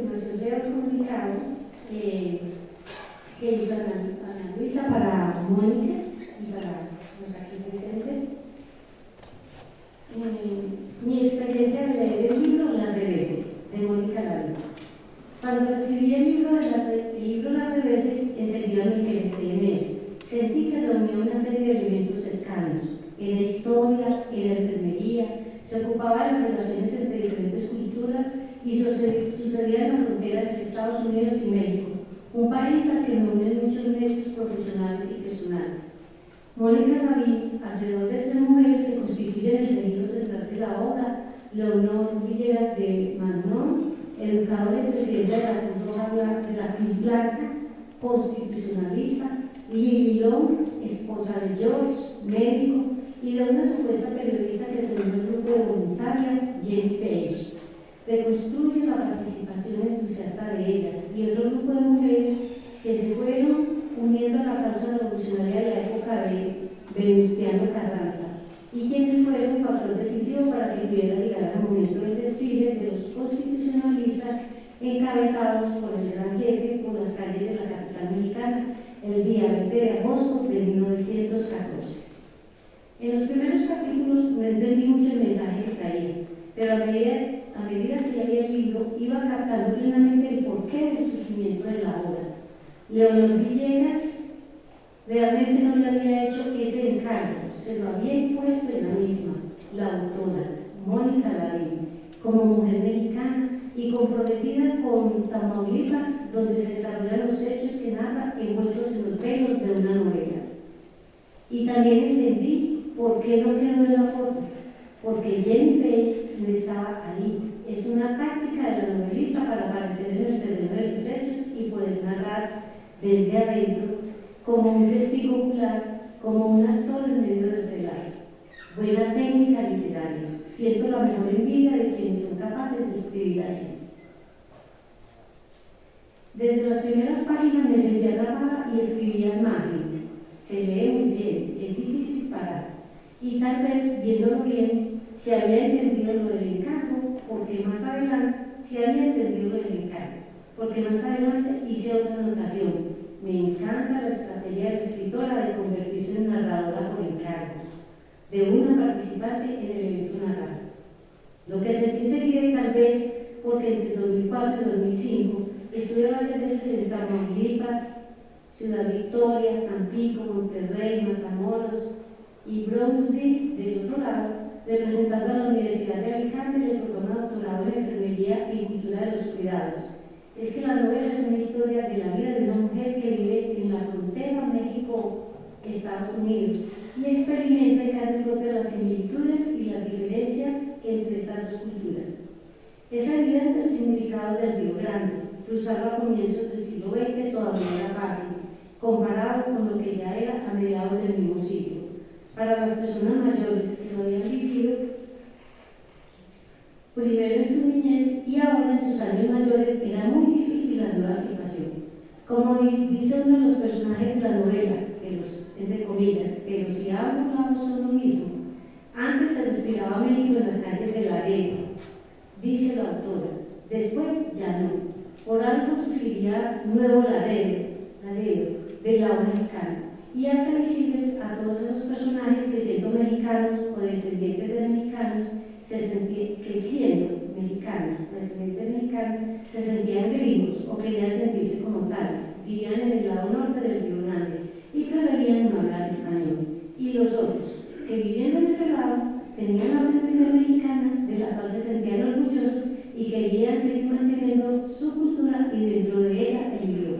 continuación leo el comunicado que hizo Ana Luisa para Mónica y para los aquí presentes. Mi experiencia de leer el libro Las Rebeldes, de Mónica Lavín. Cuando recibí el libro Las Rebeldes, enseguida me interesé en él. Sentí que reunía una serie de elementos cercanos. Era historia, era enfermería, se ocupaba de las relaciones entre diferentes culturas y sucedía en la frontera entre Estados Unidos y México, un país al que me unen muchos nexos profesionales y personales. Mónica Lavín, alrededor de 3 mujeres que constituyen el tejido central de la obra, Leonor Villegas de Magnón, educador y presidente de la Cruz Roja de la Cruz Blanca, constitucionalista, Lili Long, esposa de George, médico, y de una supuesta periodista que se unió al grupo de voluntarias, Jenny Page. Reconstruye la participación entusiasta de ellas y otro grupo de mujeres que se fueron uniendo a la causa revolucionaria de la época de Venustiano Carranza y quienes fueron un factor decisivo para que pudiera llegar al momento del desfile de los constitucionalistas encabezados por el gran jefe por las calles de la capital mexicana el día 20 de agosto de 1914. En los primeros capítulos no entendí mucho el mensaje que traía, pero a medida que leía el libro iba captando plenamente el porqué del surgimiento de la obra. Leonor Villegas realmente no le había hecho ese encargo, se lo había impuesto ella misma, la autora, Mónica Lavín, como mujer mexicana y comprometida con Tamaulipas, donde se desarrollan los hechos que narra envueltos en los pelos de una novela. Y también entendí por qué no quedó en la foto, porque Jenny Page no estaba ahí. Es una táctica de la novelista para aparecer en el terreno de los hechos y poder narrar desde adentro como un testigo ocular, como un actor en medio del relato. Buena técnica literaria. Siento la mejor envidia de quienes son capaces de escribir así. Desde las primeras páginas me sentía atrapada y escribía en margen. Se lee muy bien, es difícil parar. Y tal vez, viéndolo bien, se había entendido lo del encargo, porque más adelante hice otra anotación. Me encanta la estrategia de la escritora de convertirse en narradora por encargo, de una participante en el evento narrado. Lo que sentí enseguida, y tal vez porque entre 2004 y 2005 estuve varias veces en Tamaulipas, Ciudad Victoria, Tampico, Monterrey, Matamoros y Brunswick, del otro lado, representando a la Universidad de Alicante en el programa doctorado en Enfermería y Cultura de los Cuidados. Es que la novela es una historia de la vida de una mujer que vive en la frontera México-Estados Unidos y experimenta en carne propia las similitudes y las diferencias entre estas dos culturas. Es evidente el significado del Río Grande. Cruzarlo a comienzos del siglo XX todavía era fácil, comparado con lo que ya era a mediados del mismo siglo. Para las personas mayores que lo habían vivido, primero en su niñez y ahora en sus años mayores, era muy difícil la nueva situación. Como dice uno de los personajes de la novela, entre comillas, pero si ambos lados son lo mismo, antes se respiraba México en las calles de Laredo, dice la autora, después ya no. Por algo surgiría nuevo Laredo del lado mexicano, y hace visibles a todos esos personajes que siendo mexicanos o descendientes de mexicanos, siendo mexicanos, descendientes mexicanos, se sentían gringos o querían sentirse como tales, vivían en el lado norte del Río Grande y preferían no hablar español. Y los otros, que viviendo en ese lado, tenían la ascendencia mexicana, de la cual se sentían orgullosos y querían seguir manteniendo su cultura y dentro de ella el idioma.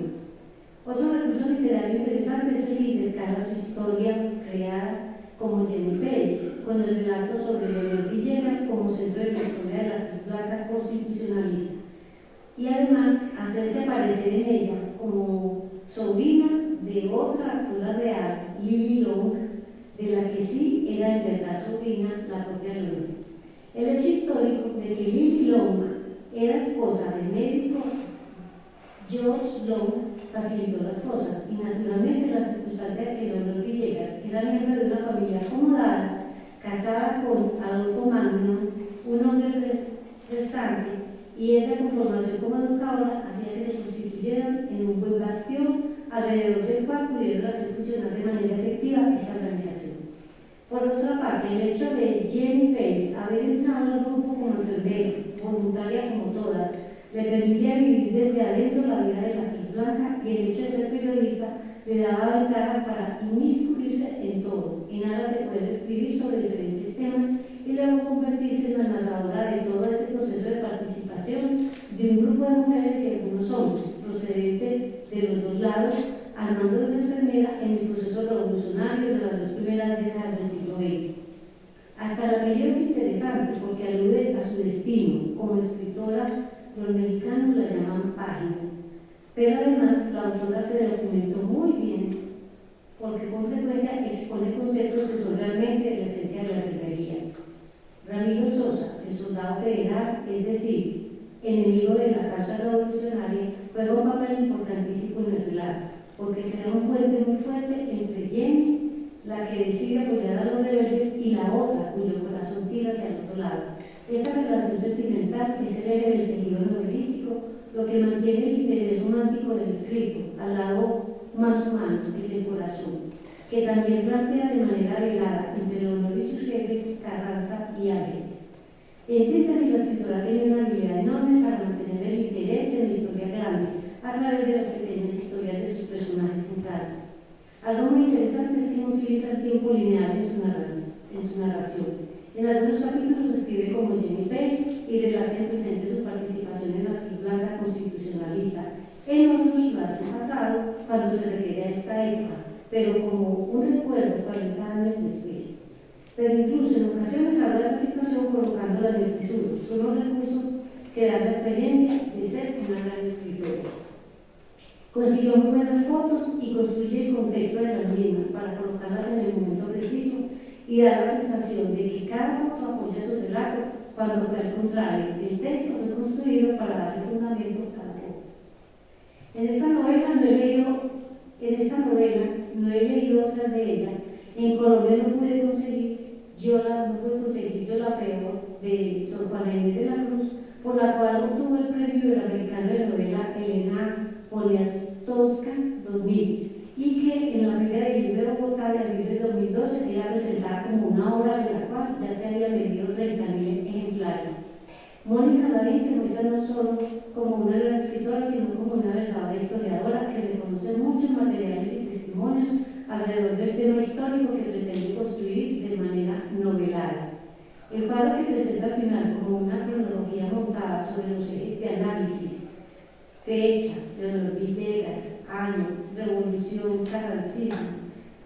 Otro recurso literario interesante es el que intercala su historia creada como Jenny Page, con el relato sobre Leonor Villegas como centro de la historia de la Cruz Blanca constitucionalista, y además hacerse aparecer en ella como sobrina de otra actora real, Lili Long, de la que sí era en verdad sobrina la propia Leonor. El hecho histórico de que Lili Long era esposa del médico George Long facilitó las cosas y naturalmente la circunstancia de que Leonor Villegas era miembro de una familia acomodada, casada con Adolfo Magno, un hombre restante, y ella con formación como educadora hacía que se constituyeran en un buen bastión alrededor del cual pudieron hacer funcionar de manera efectiva esta organización. Por otra parte, el hecho de Jenny Pace haber entrado al grupo como enfermera, voluntaria como todas, le permitía vivir desde adentro la vida de la Cruz Blanca, y el hecho de ser periodista le daba ventajas para inmiscuirse en todo, en aras de poder escribir sobre diferentes temas y luego convertirse en la narradora de todo ese proceso de participación de un grupo de mujeres y algunos hombres procedentes de los dos lados al mando de una enfermera en el proceso revolucionario de las dos primeras décadas del siglo XX. Hasta el apellido es interesante porque alude a su destino. Como escritora, los mexicanos la llaman página, pero además la autora se documentó muy bien porque con frecuencia expone conceptos que son realmente la esencia de la enfermería. Ramiro Sosa, el soldado federal, es decir, enemigo de la causa revolucionaria, juega un papel importantísimo en el relato, porque crea un puente muy fuerte entre Jenny, la que decide apoyar a los rebeldes, y la otra, cuyo corazón tira hacia el otro lado. Esta relación sentimental es el eje del tejido novelístico, lo que mantiene el interés romántico del escrito, al lado más humano, el del corazón, que también plantea de manera velada entre Leonor y sus jefes, Carranza y Áviles. En síntesis, la escritora tiene una habilidad enorme para mantener el interés en la historia grande a través de las pequeñas historias de sus personajes centrales. Algo muy interesante es que no utiliza el tiempo lineal en su narración. En algunos capítulos escribe como Jenny Pace y relata en presente su participación en la Cruz Blanca constitucionalista. En otros lo hace pasado cuando se refiere a esta época, pero como un recuerdo 40 años después. Pero incluso en ocasiones habla de la situación colocándola en el tesoro, son los recursos que dan la experiencia de ser una gran escritora. Consiguió muy buenas fotos y construye el contexto de las mismas para colocarlas en el momento preciso y dar la sensación de que cada foto apoya su relato, cuando por el contrario, el texto fue construido para darle fundamento a cada foto. En esta novela no he leído otras de ella. En Colombia no pude conseguir Yo la Peor, de Sor Juana Inés de la Cruz, por la cual obtuvo el premio iberoamericano de novela Elena Poniatowska 2000, y que en la Feria del Libro de Bogotá de abril de 2012 era presentada como una obra de la cual ya se habían vendido 30.000 ejemplares. Mónica Lavín se muestra no solo como una gran escritora, sino como una verdadera historiadora que reconoce muchos materiales y testimonios alrededor del tema histórico que pretende construir de manera novelada. El cuadro que presenta al final como una cronología montada sobre los ejes de análisis, fecha, Leonor Villegas, año, revolución, carrancismo,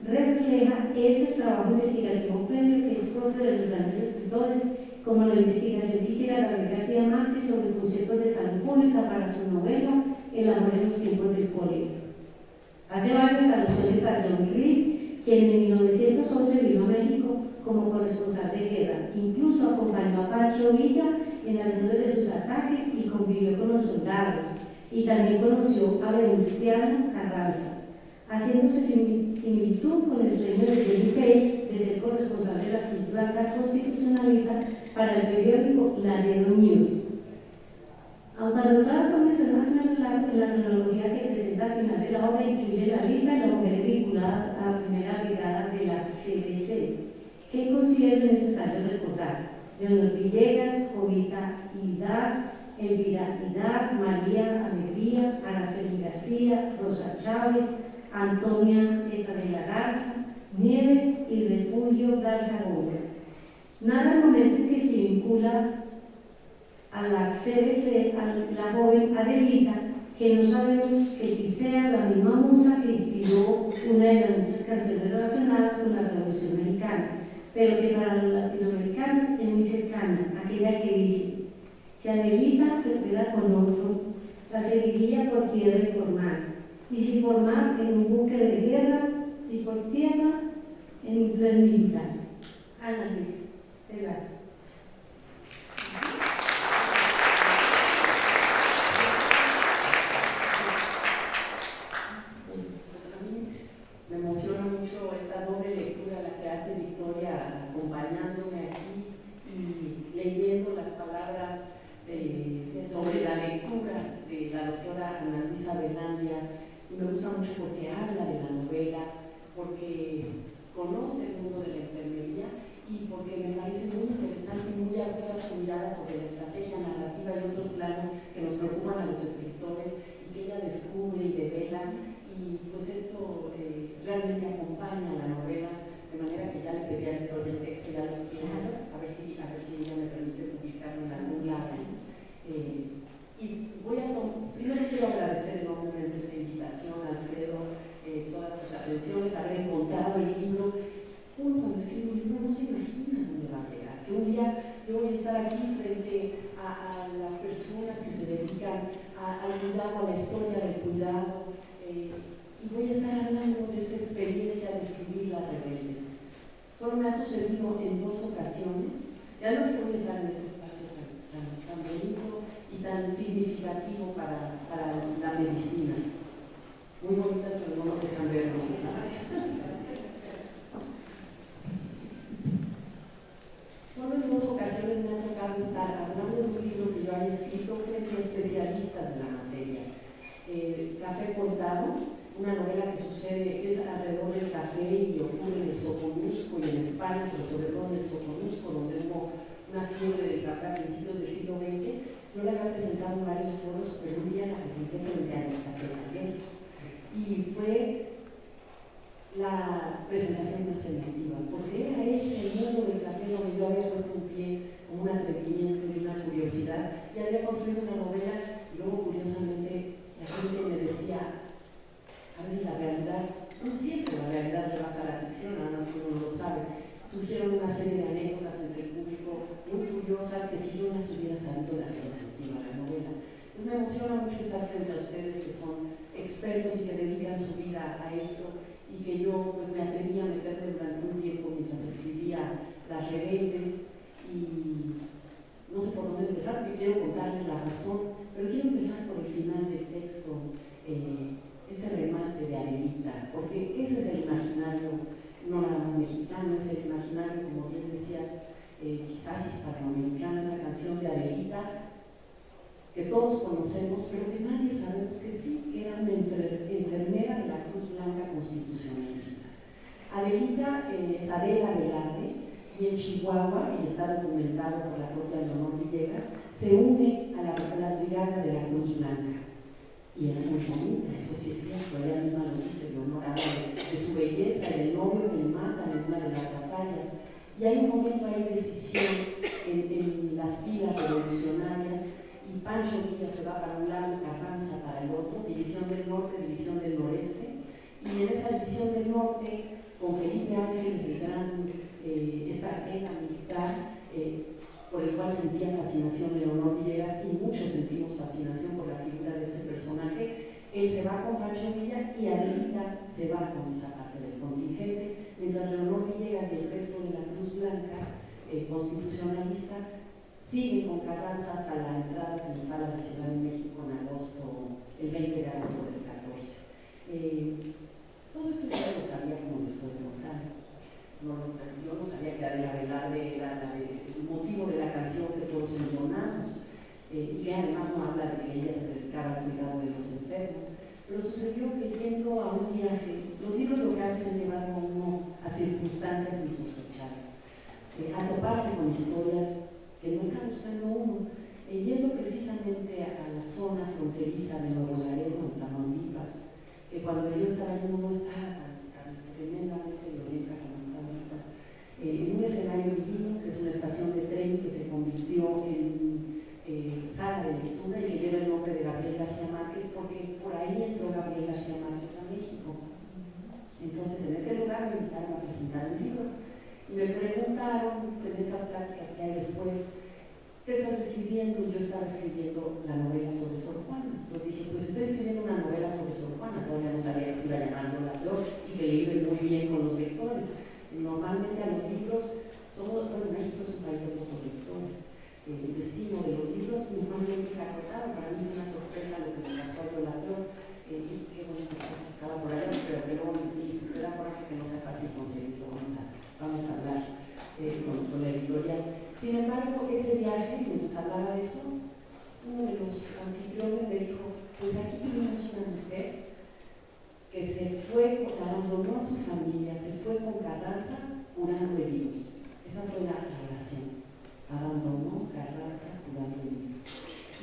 refleja ese trabajo investigativo previo que es propio de los grandes escritores, como la investigación que hiciera Gabriel García Márquez sobre conceptos de salud pública para su novela El amor en los tiempos del cólera. Hace varias alusiones a John Reed, quien en 1911 vino a México como corresponsal de guerra. Incluso acompañó a Pancho Villa en algunos de sus ataques y convivió con los soldados. Y también conoció a Venustiano Carranza, haciendo similitud con el sueño de Jenny Pace de ser corresponsal de la Cruz Blanca constitucionalista para el periódico Laredo News. Aunque todas las mencionadas en la cronología que presenta al final de la obra incluye la lista de las mujeres vinculadas a la primera brigada de la CBC, que considero necesario recordar: Leonor Villegas, Jovita Hidar, Elvira Hidar, María Alegría, Araceli García, Rosa Chávez, Antonia Esa de la Garza, Nieves y Refugio Garza Gómez. Nada el momento en que se vincula a la CBC, a la joven Adelita, que no sabemos que si sea la misma musa que inspiró una de las muchas canciones relacionadas con la Revolución Mexicana, pero que para los latinoamericanos es muy cercana, aquella que dice: si Adelita se fuera con otro, la seguiría por tierra y por mar, y si por mar en un buque de guerra, si por tierra en un tren militar. Ana Luisa, gracias. Me emociona mucho esta doble lectura la que hace Victoria acompañándome aquí y leyendo las palabras sobre doctora Ana Luisa Belandia, y me gusta mucho porque habla de la novela, porque conoce el mundo de la enfermería y porque me parece muy interesante y muy aguda su mirada sobre la estrategia narrativa y otros planos que nos preocupan a los escritores y que ella descubre y devela, y pues esto realmente acompaña la novela, de manera que ya le pedí al editor del texto, ya lo quiero, a ver si ella me permite publicarlo en algún lado. Y primero quiero agradecer enormemente esta invitación, Alfredo, todas tus atenciones, haber encontrado el libro. Uno cuando escribe un libro no se imagina dónde va a llegar, que un día yo voy a estar aquí frente a las personas que se dedican al cuidado, a la historia del cuidado, y voy a estar hablando de esta experiencia de escribir Las Rebeldes. Solo me ha sucedido en 2 ocasiones, ya no es que voy a estar en este espacio tan bonito y tan significativo para la medicina. Muy bonitas, pero no nos dejan verlo. Solo en 2 ocasiones me ha tocado estar hablando de un libro que yo haya escrito frente a especialistas de la materia. Café Cortado, una novela que es alrededor del café y ocurre en el Soconusco y en España, pero sobre todo en el Soconusco, donde hubo una fiebre del café a principios del siglo XX. Yo la había presentado en varios foros, pero un día la presenté frente a los cafeteros. Y fue la presentación más selectiva, porque era ese el mundo del café donde yo había puesto un pie con un atrevimiento y una curiosidad, y había construido una novela, y luego curiosamente la gente me decía, a veces la realidad, no siempre la realidad rebasa la ficción, nada más que uno no lo sabe. Surgieron una serie de anécdotas entre el público muy curiosas que si yo las hubiera sabido las hubiera la novela. Entonces me emociona mucho estar frente a ustedes que son expertos y que dedican su vida a esto, y que yo pues me atreví a meterme durante un tiempo mientras escribía Las Rebeldes, y no sé por dónde empezar porque quiero contarles la razón, pero quiero empezar por el final del texto, este remate de Adelita, porque ese es el imaginario, no nada más mexicano, es el imaginario, como bien decías, quizás hispanoamericano, esa canción de Adelita que todos conocemos, pero que nadie sabemos que sí, que era una enfermera de la Cruz Blanca constitucionalista. Adelita es Adela Velarde, y en Chihuahua, y está documentado por la propia Leonor Villegas, se une a las brigadas de la Cruz Blanca. Y era muy bonita, eso sí es cierto, ella misma lo dice, Leonor habla de su belleza y del novio que le matan en una de las batallas. Y hay un momento ahí de decisión en las filas revolucionarias, y Pancho Villa se va para un lado y Carranza para el otro, división del norte, división del noreste, y en esa división del norte, con Felipe Ángeles, el gran estratega militar, por el cual sentía fascinación Leonor Villegas, y muchos sentimos fascinación por la figura de este personaje, él se va con Pancho Villa y Adelita se va con esa parte del contingente, mientras Leonor Villegas y el resto de la Cruz Blanca constitucionalista siguen con Carranza hasta la entrada triunfal a la Ciudad de México en agosto, el 20 de agosto del 14. Todo esto yo lo sabía, como les estoy contando. Yo no sabía que Adela Velarde era el motivo de la canción que todos entonamos, y que además no habla de que ella se dedicaba al cuidado de los enfermos. Pero sucedió que yendo a un viaje, los libros lo que hacen es llevar a uno a circunstancias insospechadas, a toparse con historias que no está buscando uno, yendo precisamente a la zona fronteriza de Nuevo Laredo, en Tamaulipas, que cuando yo estaba yendo no estaba tan tremendamente violenta como está ahorita, en un escenario divino, que es una estación de tren que se convirtió en sala de lectura y que lleva el nombre de Gabriel García Márquez, porque por ahí entró Gabriel García Márquez a México. Entonces, en este lugar me invitaron a presentar un libro. Y me preguntaron en estas pláticas que hay después, ¿qué estás escribiendo? Yo estaba escribiendo la novela sobre Sor Juana. Entonces dije, pues estoy escribiendo una novela sobre Sor Juana, todavía no sabía que se iba llamando La Flor y que le iba muy bien con los lectores. Normalmente a los libros, bueno, México es un país de pocos lectores. El destino de los libros normalmente se ha cortado. Para mí fue una sorpresa lo que me pasó a La Flor. Y qué bonita cosa estaba por allá, pero luego me da coraje que no sea fácil conseguirlo. Vamos a hablar con la editorial. Sin embargo, ese viaje, mientras hablaba de eso, uno de los anfitriones me dijo, pues aquí abandonó a su familia, se fue con Carranza curando heridos. Esa fue la relación. Abandonó Carranza curando heridos.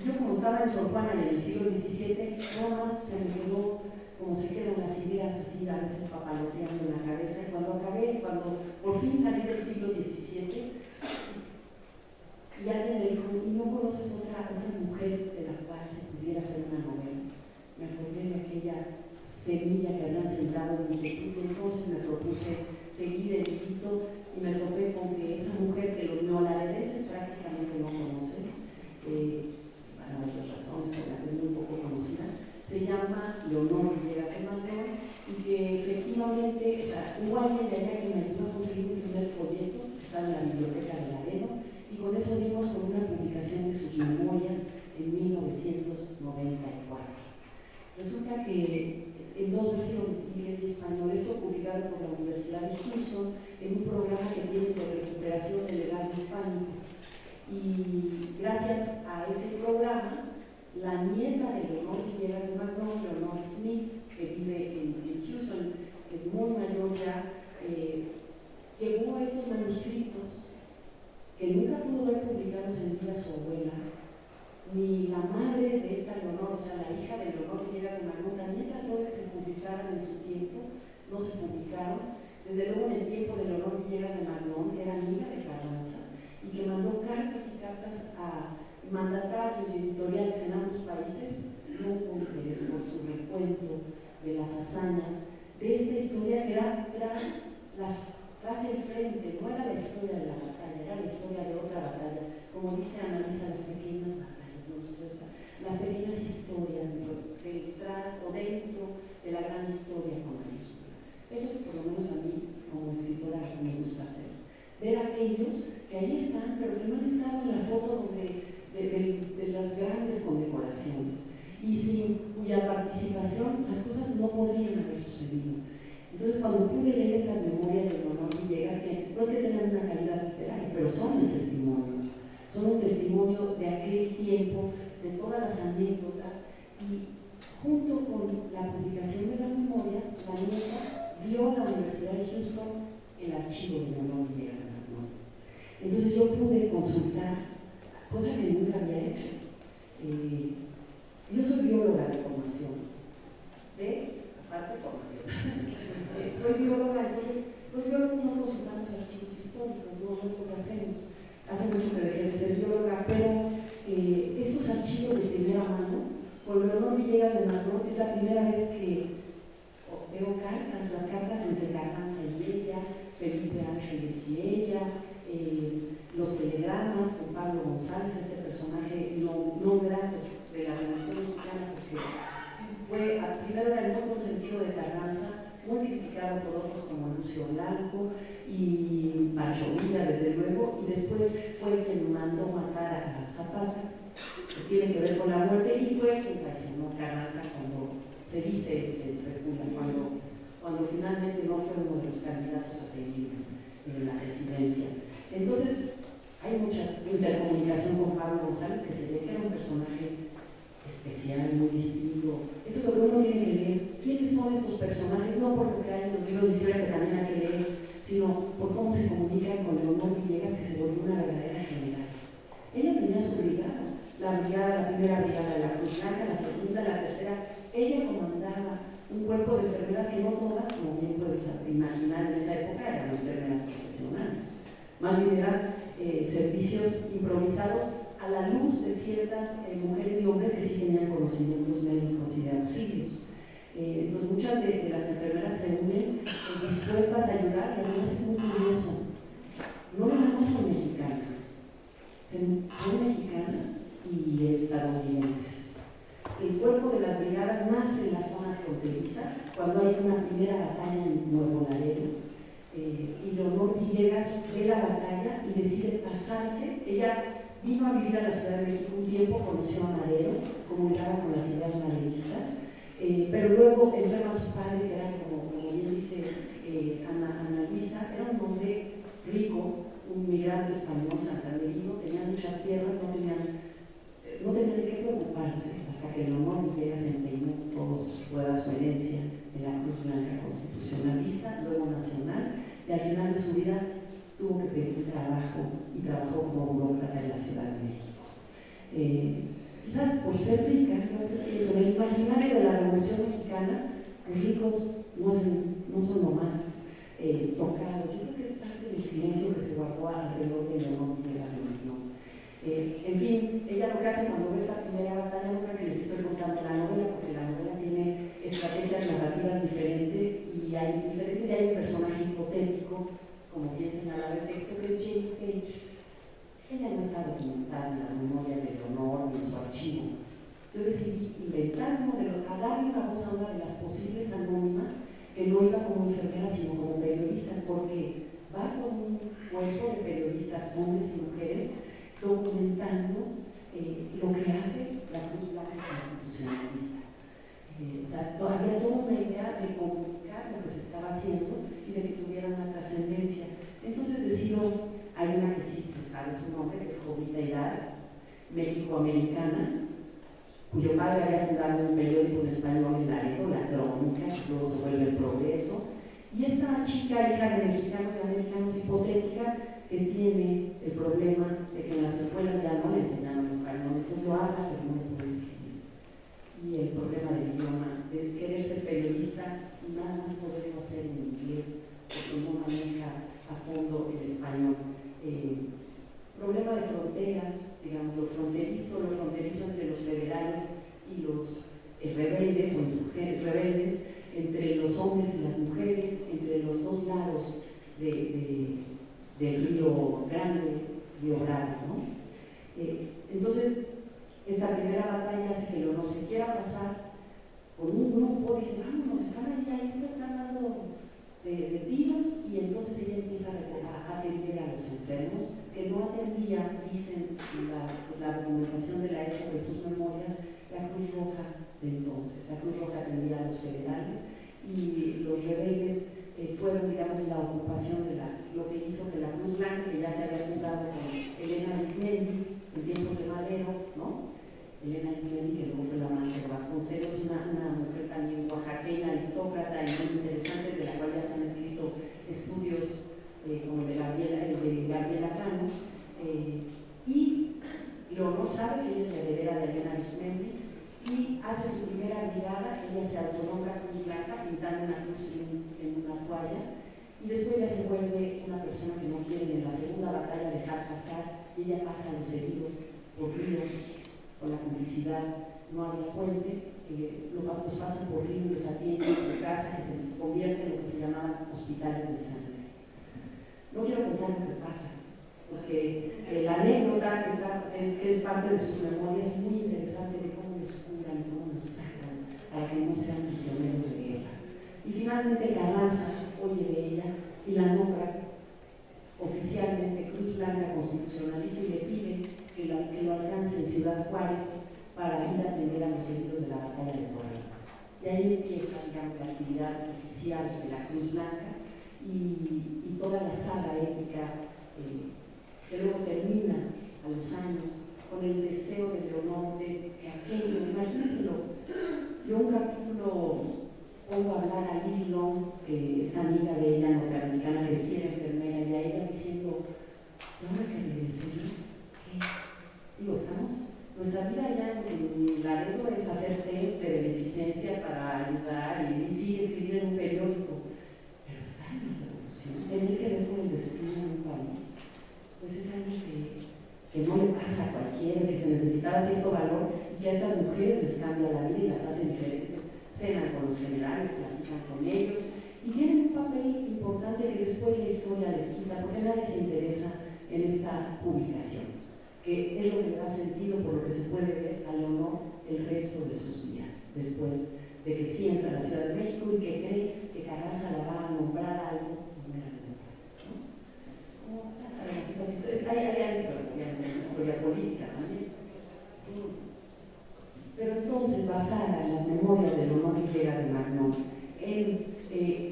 Yo, como estaba en Sor Juana en el siglo XVII, nada más se me quedó como se quedan las ideas así, a veces papaloteando en la cabeza. Y cuando por fin salí del siglo XVII, y alguien me dijo, ¿y no conoces otra mujer de la cual se pudiera hacer una novela? Me acordé de aquella semilla que habían sembrado en mi inquietud, y entonces me propuse seguir el hito y me topé con que esa mujer que los neolaredenses prácticamente no conocen, para otras razones, por la que es muy poco conocida, se llama Leonor Villegas de Magón, y que efectivamente, o sea, hubo alguien de allá que me ayudó a conseguir un primer folleto, que estaba en la biblioteca de Laredo, y con eso dimos con una publicación de sus memorias en 1994. Resulta que en dos versiones, inglés y español, esto publicado por la Universidad de Houston en un programa que tiene de recuperación del legado hispánico. Y gracias a ese programa, la nieta de Leonor Villegas de Magón, Leonor Smith, que vive en Houston, que es muy mayor ya, llevó estos manuscritos que nunca pudo ver publicados en vida su abuela, ni la madre de esta Leonor, o sea, la hija de Leonor Villegas de Magón, también trató de que se publicaran en su tiempo, no se publicaron. Desde luego, en el tiempo de Leonor Villegas de Magón, que era amiga de Carranza, y que mandó cartas y cartas a mandatarios y editoriales en ambos países, no con interés por su recuento de las hazañas de esta historia que era tras el frente, no era la historia de la batalla, era la historia de otra batalla, como dice Ana Luisa, las pequeñas batallas, ¿no? Las pequeñas historias detrás o dentro de la gran historia con mayúscula. Eso es por lo menos a mí, como escritora, me gusta hacer. Ver a aquellos que ahí están, pero que no han estado en la foto de las grandes condecoraciones, y sin cuya participación las cosas no podrían haber sucedido. Entonces, cuando pude leer estas memorias de Leonor Villegas, que no es que tengan una calidad literaria, pero son un testimonio de aquel tiempo, de todas las anécdotas, y junto con la publicación de las memorias, la nieta vio a la Universidad de Houston el archivo de Leonor Villegas de Magón. Entonces yo pude consultar, cosa que nunca había hecho. Yo soy bióloga de formación, aparte de formación. Soy bióloga, entonces los biólogos no consultamos archivos históricos, no es lo que hacemos. Hace mucho que dejé de ser bióloga, pero estos archivos de primera mano, con Leonor Villegas de Magón, es la primera vez que veo cartas, las cartas entre Carranza y ella, Felipe Ángeles y ella, los telegramas con Pablo González, este personaje no grato de la Revolución Mexicana, porque fue, primero era el no consentido de Carranza, muy criticado por otros como Lucio Blanco y Pancho Villa, desde luego, y después fue quien mandó matar a Zapata, que tiene que ver con la muerte, y fue quien traicionó a Carranza cuando se dice, se especula, cuando finalmente no fue uno de los candidatos a seguir en la presidencia. Entonces, hay mucha intercomunicación con Pablo González, que se ve que era un personaje especial, muy distinto. Eso es lo que uno tiene que leer. ¿Quiénes son estos personajes? No por lo que hay en los libros de historia que también hay que leer, sino por cómo se comunican con Leonor Villegas, que se volvió una verdadera general. Ella tenía su brigada, la primera brigada de la Cruz Blanca, la segunda, la tercera. Ella comandaba un cuerpo de enfermeras que no todas, como bien puedes imaginar en esa época, eran enfermeras profesionales. Más bien eran servicios improvisados a la luz de ciertas mujeres y hombres que sí tenían conocimientos médicos y de auxilios. Entonces muchas de las enfermeras se unen dispuestas a ayudar, y además es muy curioso, no nada más son mexicanas, son mexicanas y estadounidenses. El cuerpo de las brigadas nace en la zona fronteriza, cuando hay una primera batalla en Nuevo Laredo, y Leonor Villegas ve la batalla y decide pasarse. Ella vino a vivir a la Ciudad de México un tiempo, conoció a Madero, comunicaba con las ideas maderistas, pero luego enferma a su padre, que era, como bien dice Ana Luisa, era un hombre rico, un migrante español santanderino, tenía muchas tierras, no tenían de qué preocuparse. restaurarse hasta que Leonor Villegas empeñó toda su herencia en la Cruz Blanca constitucionalista, luego nacional, y al final de su vida tuvo que pedir trabajo y trabajó como burócrata en la Ciudad de México. Quizás por ser rica, en el imaginario de la Revolución Mexicana, los ricos no son lo más tocados. Yo creo que es parte del silencio que se guardó alrededor de Leonor Villegas de Magno. En fin, ella lo que hace cuando ve esta primera batalla, no creo que les estoy contando la novela, porque la novela tiene estrategias narrativas diferentes y hay un personaje hipotético, como bien señalaba el texto, que es Jane Page. Ella no está documentada en las memorias de Leonor ni en su archivo. Yo decidí inventar un modelo, a darle una voz a una de las posibles anónimas que no iba como enfermera sino como periodista, porque va con un cuerpo de periodistas, hombres y mujeres, documentando lo que hace la Cruz Blanca constitucionalista. O sea, había toda una idea de comunicar lo que se estaba haciendo y de que tuviera una trascendencia. Entonces decido, hay una que sí se sabe su nombre, que es Jovita Hidalgo, México-americana, cuyo padre había fundado un periódico en español en Laredo, La Crónica, que luego se vuelve El Progreso, y esta chica, hija de mexicanos y americanos, hipotética, que tiene el problema de que en las escuelas ya no le enseñaron español, entonces lo habla pero no le puede escribir. Y el problema del idioma, de querer ser periodista y nada más poderlo hacer en inglés, porque no maneja a fondo el español. Problema de fronteras, digamos, lo fronterizo entre los federales y los rebeldes o insurgentes rebeldes, entre los hombres y las mujeres, entre los dos lados del Río Grande, Río Bravo, ¿no? Entonces, esta primera batalla hace que Leonor se quiera pasar con un grupo, dice, vámonos, están ahí están dando de tiros, y entonces ella empieza a atender a los enfermos, que no atendía, dicen la documentación de la época de sus memorias, la Cruz Roja de entonces. La Cruz Roja atendía a los federales y los rebeldes fueron, digamos, la ocupación de lo que hizo que la Cruz Blanca, que ya se había fundado con Elena Arizmendi en tiempos de Madero, ¿no? Elena Arizmendi, que luego fue la madre de Vasconcelos, una mujer también oaxaqueña, aristócrata y muy interesante, de la cual ya se han escrito estudios como el de Gabriela Cano, y Leonor sabe que ella es la heredera de Elena Arizmendi y hace su primera brigada. Ella se autonombra Cruz Blanca pintando una cruz en una toalla, y después ya se vuelve una persona que no quiere en la segunda batalla dejar pasar, y ella pasa a los heridos por río con la complicidad. No había puente, los pasan por río y los atienden en su casa, que se convierte en lo que se llamaban hospitales de sangre. No quiero contar lo que pasa, porque la anécdota que es parte de sus memorias es muy interesante, de cómo los curan y cómo los sacan para que no sean prisioneros de guerra. Y finalmente Carranza oye de ella y la nombra oficialmente Cruz Blanca constitucionalista y le pide que lo alcance en Ciudad Juárez para ir a atender a los heridos de la batalla de Puebla. Y ahí empieza, digamos, la actividad oficial de la Cruz Blanca y toda la saga épica que luego termina a los años con el deseo de Leonor de que aquello, imagínenselo, yo un capítulo pongo a hablar a Lily Long, que es amiga de ella norteamericana, que sí era enfermera, y a ella diciendo, ¿no me regresemos? ¿Qué? Digo, nuestra vida ya en Laredo es hacer test de beneficencia para ayudar y sí escribir en un periódico, pero está en la revolución, tener que ver con el destino de un país, pues es algo que no le pasa a cualquiera, que se necesitaba cierto valor, y a estas mujeres les cambia la vida y las hace diferentes, cenan con los generales, platican con ellos, y tienen un papel importante que después la historia les quita, porque nadie se interesa en esta publicación, que es lo que da sentido por lo que se puede ver a Leonor el resto de sus días, después de que sí entra a la Ciudad de México y que cree que Carranza la va a nombrar algo, no era nombrar, ¿no? Como ya sabemos estas historias, hay una historia política también. Pero entonces, basada en las memorias de Leonor Villegas de Magno, en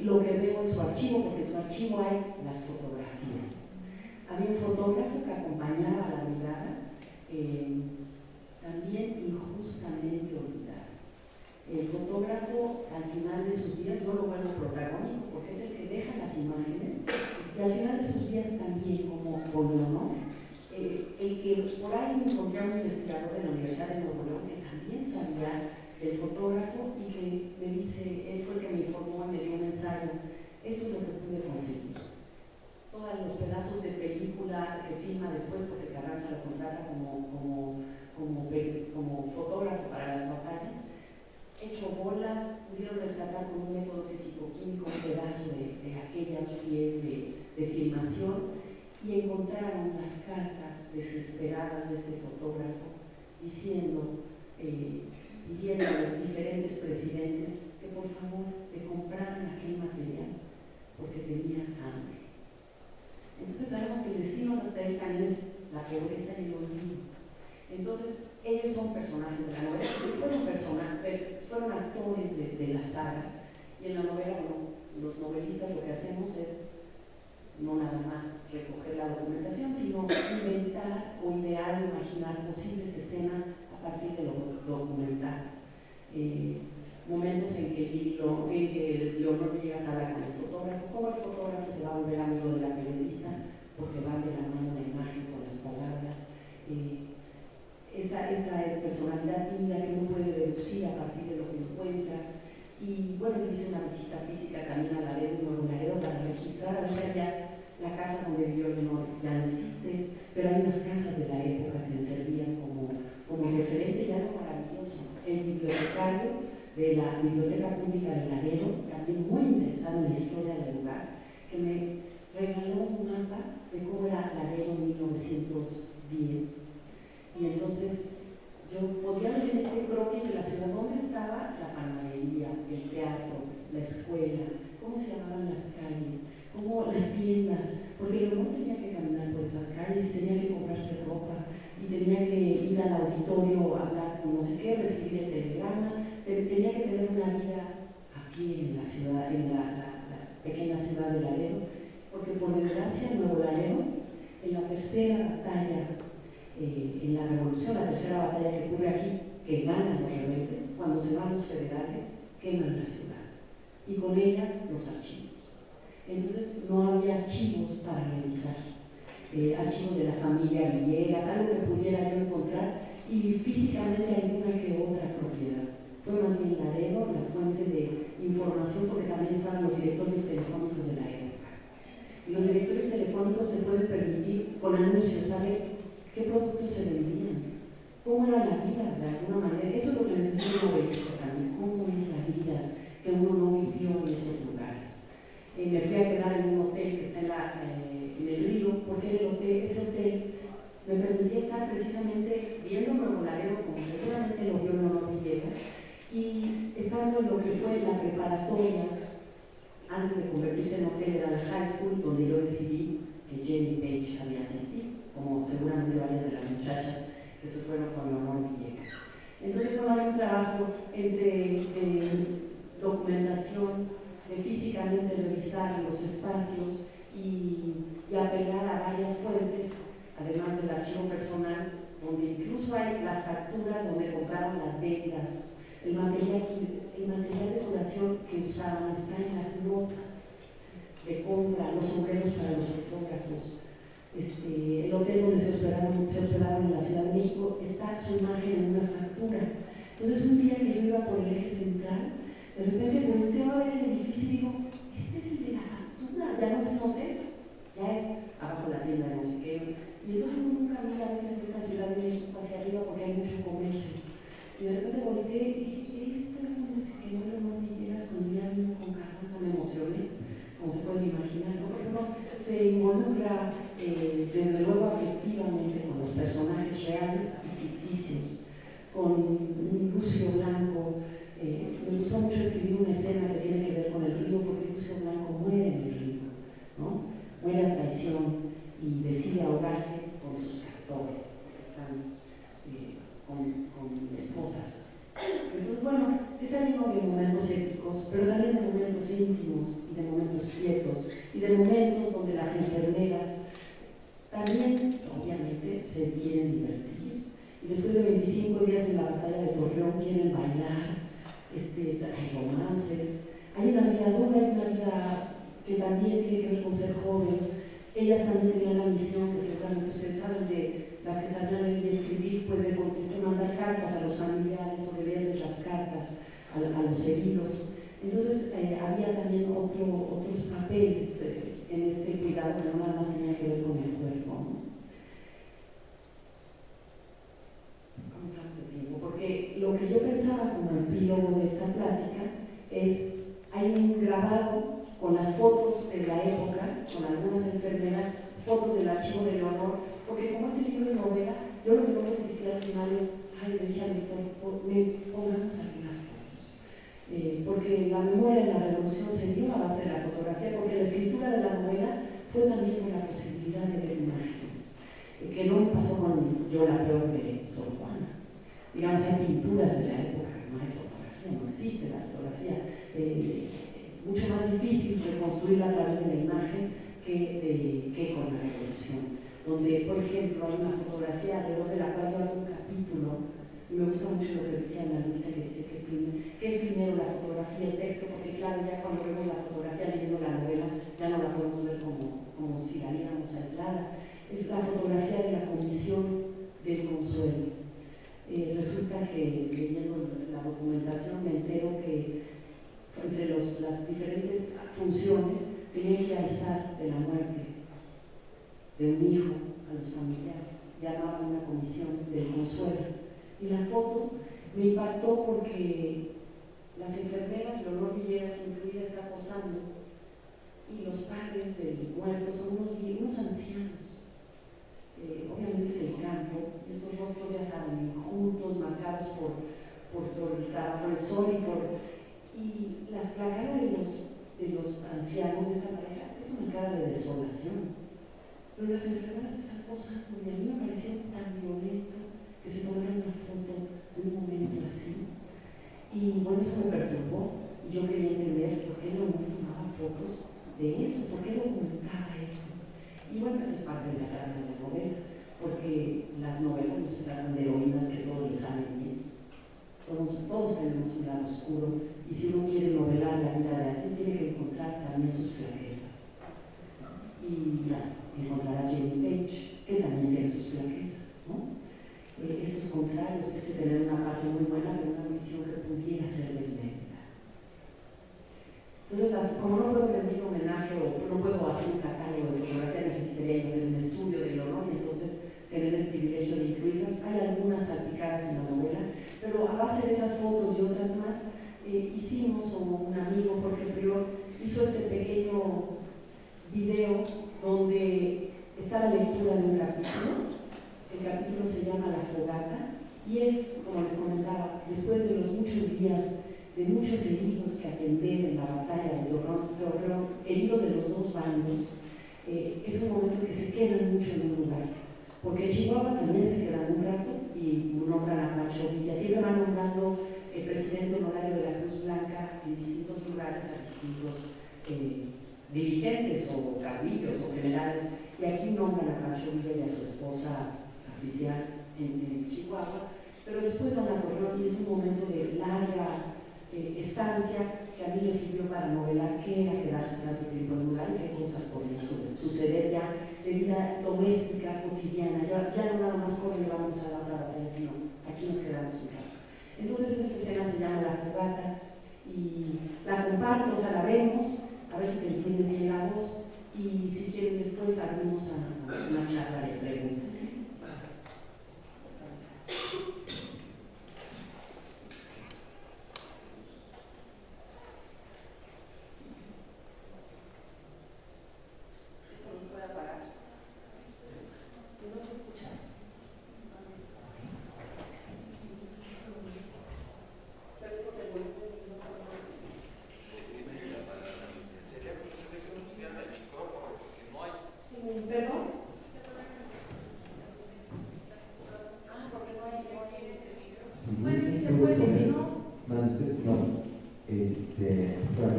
lo que veo en su archivo, porque en su archivo hay las fotografías. Había un fotógrafo que acompañaba a la brigada, también injustamente olvidado. El fotógrafo al final de sus días, yo lo vuelvo protagónico porque es el que deja las imágenes, y al final de sus días también, como Polo, ¿no? El que por ahí encontré a un investigador de la Universidad de Nuevo León que también sabía del fotógrafo y que me dice, él fue el que me informó y me dio un ensayo, esto es lo que pude conseguir. Todos los pedazos de película que filma después, porque Carranza lo contrata como fotógrafo para las batallas, hecho bolas, pudieron rescatar con un método físico-químico un pedazo de aquellas pies de filmación y encontraron las cartas desesperadas de este fotógrafo diciendo, pidiendo a los diferentes presidentes que por favor le compraran aquel material porque tenían hambre. Entonces sabemos que el destino de él también es la pobreza y el olvido. Entonces ellos son personajes de la novela, fueron actores de la saga, y en la novela, bueno, los novelistas lo que hacemos es no nada más recoger la documentación, sino inventar o idear o imaginar posibles escenas a partir de lo documental. Momentos en que Leonor Villegas habla con el fotógrafo, cómo el fotógrafo se va a volver amigo de la periodista, porque van de la mano la imagen con las palabras. Esta personalidad tímida que uno puede deducir a partir de lo que encuentra. Y bueno, hice una visita física también a Laredo, Nuevo Laredo, para registrar, a ver si había la casa donde vivió Leonor, ya no existe, pero hay unas casas de la época que me servían como referente y algo maravilloso. El bibliotecario de la Biblioteca Pública de Laredo, también muy interesado en la historia del lugar, que me regaló un mapa de cómo era Laredo en 1910. Y entonces yo podía ver en este croquis de la ciudad dónde estaba la panadería, el teatro, la escuela, cómo se llamaban las calles, cómo las tiendas, porque luego tenía que caminar por esas calles y tenía que comprarse ropa y tenía que ir al auditorio a hablar con no sé qué, recibir el telegrama, tenía que tener una vida aquí en la ciudad, en la pequeña ciudad de Laredo, porque por desgracia en Nuevo Laredo, en la tercera batalla, en la revolución, la tercera batalla que ocurre aquí, que ganan los rebeldes, cuando se van los federales, queman la ciudad y con ella los archivos. Entonces no había archivos para revisar, archivos de la familia Villegas, algo que pudiera yo encontrar, y físicamente alguna que otra propiedad. Fue más bien Laredo la fuente de información, porque también estaban los directorios telefónicos de la época. Y los directorios telefónicos te pueden permitir con anuncios saber qué productos se vendían, cómo era la vida de alguna manera. Eso es lo que necesita un novelista también, cómo es la vida que uno no vivió en esos lugares. Me fui a quedar en un hotel que está en el río, porque ese hotel me permitía estar precisamente viendo Nuevo Laredo, como seguramente lo vio Leonor Villegas, y estando en lo que fue la preparatoria, antes de convertirse en hotel, era la high school, donde yo decidí que Jenny Page había asistido, como seguramente varias de las muchachas que se fueron con Leonor Villegas. Entonces, bueno, hay un trabajo entre documentación, de físicamente revisar los espacios y apelar a varias fuentes, además del archivo personal, donde incluso hay las facturas donde compraron las ventas, el material de curación que usaban está en las notas de compra, los sombreros para los fotógrafos. El hotel donde se hospedaron en la Ciudad de México, está su imagen en una factura. Entonces un día que yo iba por el eje central, de repente volteo a ver el edificio y digo, este es el de la factura, ya no es un hotel, ya es abajo la tienda de no sé qué. Y entonces uno nunca mira a veces esta Ciudad de México hacia arriba porque hay mucho comercio. Y de repente volteé y dije, ¿esta es donde se quedó Leonor Villegas cuando ya vino con Carranza? Me emocioné, como se pueden imaginar, ¿no? Porque uno se involucra desde luego afectivamente con los personajes reales y ficticios, con Lucio Blanco. Me gustó mucho escribir una escena que tiene que ver con el río, porque Lucio Blanco muere en el río, ¿no? Muere a traición y decide ahogarse con sus castores, que están con esposas. Entonces, bueno, está lleno de momentos épicos, pero también de momentos íntimos y de momentos quietos y de momentos donde las enfermeras también, obviamente, se quieren divertir y después de 25 días en la batalla de Torreón quieren bailar, hay romances, hay una vida dura, hay una vida que también tiene que ver con ser joven. Ellas también tenían la misión, que seguramente ustedes saben, de las que sabían leer y escribir, pues de mandar cartas a los familiares o de leerles las cartas a los heridos. Entonces había también otros papeles en este cuidado que no nada más tenía que ver con el cuerpo, ¿no? ¿Cómo estamos de tiempo? Porque lo que yo pensaba como epílogo de esta plática es, hay un grabado con las fotos de la época, con algunas enfermeras, fotos del archivo de Leonor, porque como este libro es novela, yo lo que no resistí al final es, le dije a Víctor, pongamos algunas fotos. Porque la memoria de la revolución se dio a base de la fotografía, porque la escritura de la novela fue también con la posibilidad de ver imágenes, que no me pasó con Yo la peor de Sor Juana. Digamos, hay pinturas de la época, no hay fotografía, no existe la fotografía. Mucho más difícil reconstruirla a través de la imagen que con la revolución, donde, por ejemplo, hay una fotografía alrededor de la cual yo hago un capítulo, y me gusta mucho lo que decía Ana Luisa, que dice que es primero la fotografía, el texto, porque claro, ya cuando vemos la fotografía leyendo la novela, ya no la podemos ver como si la viéramos aislada. Es la fotografía de la condición del consuelo. Resulta que leyendo la documentación me entero que entre las diferentes funciones tenía que avisar de la muerte de un hijo a los familiares, llamaban una comisión del consuelo. Y la foto me impactó porque las enfermeras, Leonor Villegas incluida, está posando, y los padres del muerto son unos ancianos. Obviamente es el campo, estos rostros ya saben, juntos, marcados por el trabajo del sol y la cara de los ancianos de esta pareja es una cara de desolación. Pero las enfermeras están posando y a mí me pareció tan violento que se tomaran una foto en un momento así. Y bueno, eso me perturbó y yo quería entender por qué no tomaba fotos de eso, por qué documentaba eso. Y bueno, eso es parte de la trama de la novela, porque las novelas no se tratan de heroínas que todo les sale bien. Todos tenemos un lado oscuro y si uno quiere novelar la vida de alguien tiene que encontrar también sus flaquezas. Y las encontrará Jenny Page, que también tiene sus flaquezas, ¿no? Estos contrarios es que tener una parte muy buena pero una misión que pudiera ser desmedida. Entonces, como no puedo rendir homenaje o no puedo hacer un catálogo de fotografía, necesitaría hacer un estudio de Leonor y entonces tener el privilegio de incluirlas. Hay algunas salpicadas en la novela, pero a base de esas fotos y otras más, hicimos, o un amigo, Jorge Prior, hizo este pequeño video donde está la lectura de un capítulo. El capítulo se llama La Fogata y es, como les comentaba, después de los muchos días de muchos heridos que atender en la batalla de Torreón, heridos de los dos bandos, es un momento que se quedan mucho en un lugar, porque en Chihuahua también se quedan un rato y nombran a Pancho Villa, siempre van nombrando el presidente honorario de la Cruz Blanca en distintos lugares a distintos dirigentes o caudillos o generales, y aquí nombran a Pancho Villa y a su esposa oficial en Chihuahua, pero después van a Torreón y es un momento de larga estancia que a mí me sirvió para novelar qué era quedarse tanto tiempo en un lugar y qué cosas podían suceder ya de vida doméstica, cotidiana. Ya no nada más corre vamos a la otra batalla, sino aquí nos quedamos un rato. Entonces esta escena se llama La Fogata y la comparto, o sea, la vemos, a ver si se entiende bien la voz y si quieren después abrimos a una charla de preguntas.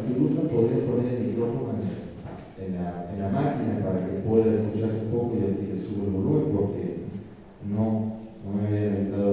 Si gustan poder poner el micrófono en la máquina para que pueda escucharse un poco y le subo el volumen porque no me había estado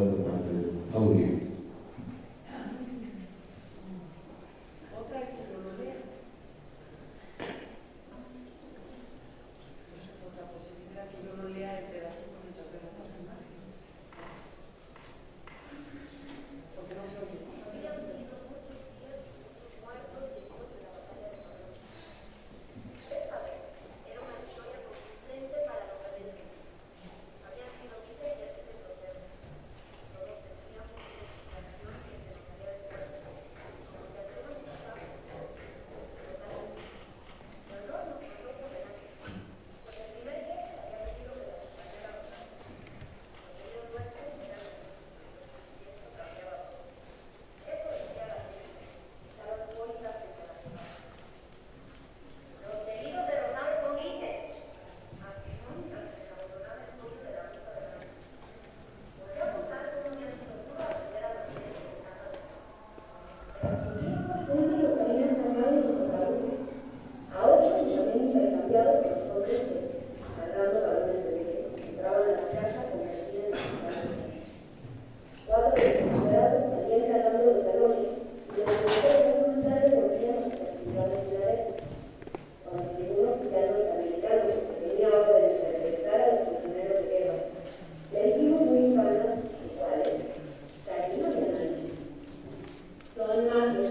Uno los habían sacado y los ataúdes, a otros los habían intercambiado por los hombres que, cargando balones de leche, entraban a la casa convertida en hospitales. 4 desesperados salían cargando los balones y los militares voluntarios volvían a sus actividades diarias. Cuando llegó un oficial norteamericano que tenía órdenes de regresar a los prisioneros de guerra, le dijimos muy infames, ¿cuáles? De allí no había nadie. Son más los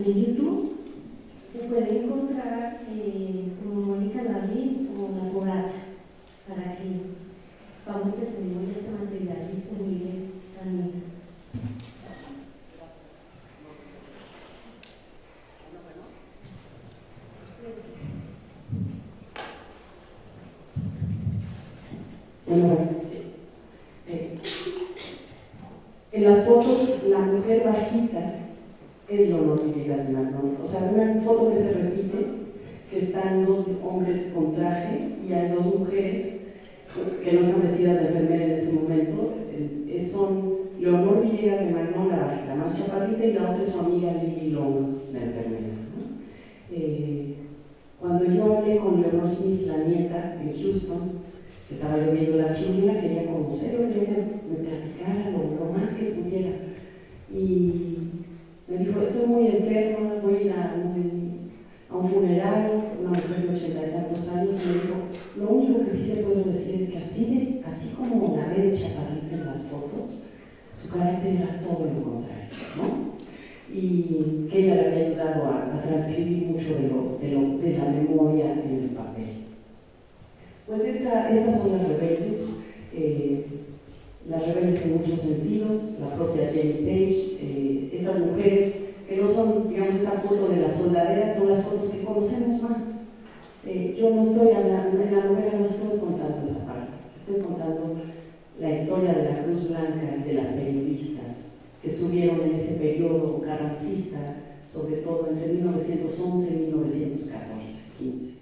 en YouTube se puede encontrar como Mónica Lavín o La Morada, para que vamos que tenemos este material disponible también. En las fotos, la mujer bajita es Leonor Villegas de Magnon. O sea, una foto que se repite, que están dos hombres con traje y hay dos mujeres que no están vestidas de enfermera en ese momento. Son Leonor Villegas de Magnon, la más chaparrita, y la otra es su amiga Lili Long, la enfermera, ¿no? Cuando yo hablé con Leonor Smith, la nieta, en Houston, que estaba lloviendo la chilena, quería conocerlo, quería que me platicara lo más que pudiera. Y me dijo, estoy muy enferma, voy a ir a un funeral, una mujer de 80 y tantos años, y me dijo, lo único que sí le puedo decir es que así como la ve de chaparrita en las fotos, su carácter era todo lo contrario, ¿no? Y que ella le había ayudado a transcribir mucho de la memoria en el papel. Pues estas son las rebeldes en muchos sentidos, la propia Jenny Page, estas mujeres que no son, digamos, esta foto de las soldaderas, son las fotos que conocemos más. Yo no estoy hablando, en la novela no estoy contando esa parte, estoy contando la historia de la Cruz Blanca y de las periodistas que estuvieron en ese periodo carrancista, sobre todo entre 1911 y 1914, 15.